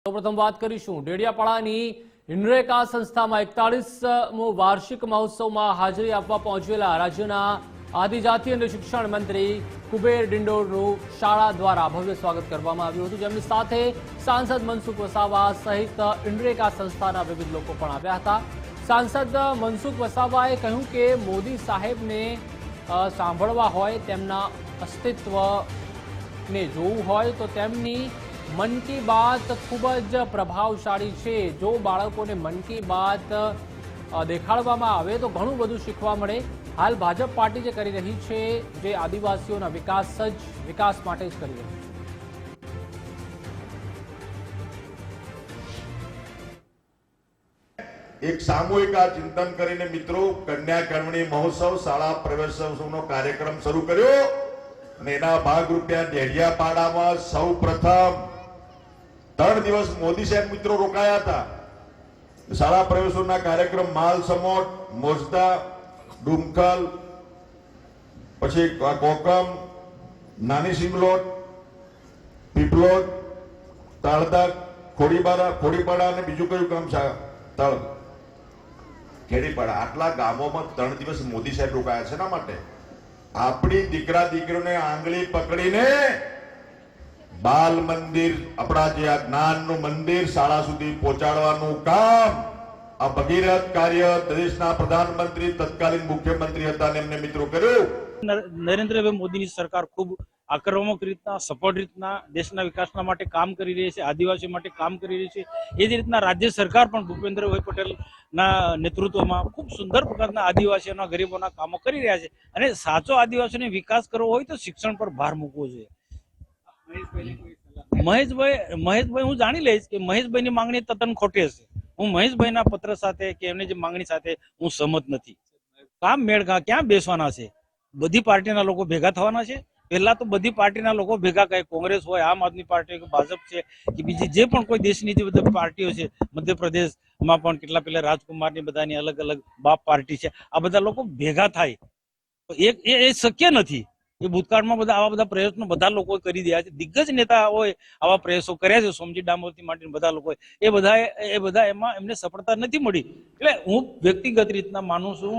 સૌપ્રથમ વાત કરીશું ડેડિયાપાડાની ઇન્દ્રેકા સંસ્થામાં 41મો વાર્ષિક મહોત્સવમાં હાજરી આપવા પહોંચેલા રાજ્યના આદિજાતિ અને શિક્ષણ મંત્રી કુબેર ડિંડોરનું શાળા દ્વારા ભવ્ય સ્વાગત કરવામાં આવ્યું હતું, જેમની સાથે સાંસદ મનસુખ વસાવા સહિત ઇન્દ્રેકા સંસ્થાના વિવિધ લોકો પણ આવ્યા હતા। સાંસદ મનસુખ વસાવાએ કહ્યું કે મોદી સાહેબને સાંભળવા હોય, તેમના અસ્તિત્વને જોવું હોય તો તેમની मन की बात खूब ज प्रभावशाળી છે। जो બાળકોને मन की बात દેખાડવામાં આવે તો ઘણું બધું શીખવા મળે। હાલ ભાજપ પાર્ટી જે કરી રહી છે, જે આદિવાસીઓના વિકાસ માટે જ કરી રહી છે। એક સામૂહિક ચિંતન કરીને મિત્રો કન્યા કેળવણી મહોત્સવ શાળા પ્રવેશોત્સવનો કાર્યક્રમ શરૂ કર્યો અને એના ભાગરૂપે ડેડિયાપાડામાં સૌપ્રથમ 3 દિવસ મોદી સાહેબ મિત્રો રોકાયા હતા। શાળા પ્રવેશોના કાર્યક્રમ માલસમોટ, મોજદા, ડુમખલ, પછી કોકમ, નાની સિમલોટ, પીપલોદ, તાળદા, ખોડીપાડા અને બીજું કયું ગામ છે તળ ખેડીપાડા, આટલા ગામોમાં 3 દિવસ મોદી સાહેબ રોકાયા છે। એના માટે આપણી દીકરા દીકરીઓને આંગળી પકડીને बाल मंदिर अपना जे ज्ञान मंदिर शाळा सुधी पहोंचाडवानुं काम आ भगीरथ कार्य देशना प्रधानमंत्री तत्कालीन मुख्यमंत्री हता ने एमने मित्रों कर्युं। नरेंद्रभाई मोदीनी सरकार खूब आक्रामक रीतना सपोर्ट रीतना देशना विकासना माटे काम करी रही है, आदिवासी माटे काम करी रही है। ए ज रीतना राज्य सरकार पण भूपेन्द्रभाई पटेल ना नेतृत्वमां खूब सुंदर प्रकारना आदिवासीओना गरीबोना कामो करी रह्या छे अने साचो आदिवासीओने विकास करवो होय तो शिक्षण पर भार मूकवो जोईए। महेशभाई हूँ जाणी लईश के महेशभाई ની માંગણી તદ્દન ખોટી હશે। હું મહેશભાઈના પત્ર સાથે કે એમની જે માંગણી સાથે હું સહમત નથી। કામ મેળ ક્યાં બેસવાના છે? બધી પાર્ટીના લોકો ભેગા થવાના છે। પહેલા તો બધી પાર્ટીના લોકો ભેગા થાય, કોંગ્રેસ હોય, આમ આદમી પાર્ટી હોય, ભાજપ છે કે બીજી જે પણ કોઈ દેશની જે બધી પાર્ટીઓ છે, મધ્યપ્રદેશમાં પણ કેટલા પેલા રાજકુમારની બધાની અલગ અલગ બાપ પાર્ટી છે, આ બધા લોકો ભેગા થાય તો એ શક્ય નથી। એ ભૂતકાળમાં બધા આવા બધા પ્રયત્નો બધા લોકો કરી રહ્યા છે। દિગ્ગજ નેતા હોય આવા પ્રયાસો કર્યા છે, સોમજી ડામોરથી માંડીને બધા લોકો એ બધા એમાં એમને સફળતા નથી મળી। એટલે હું વ્યક્તિગત રીતના માનું છું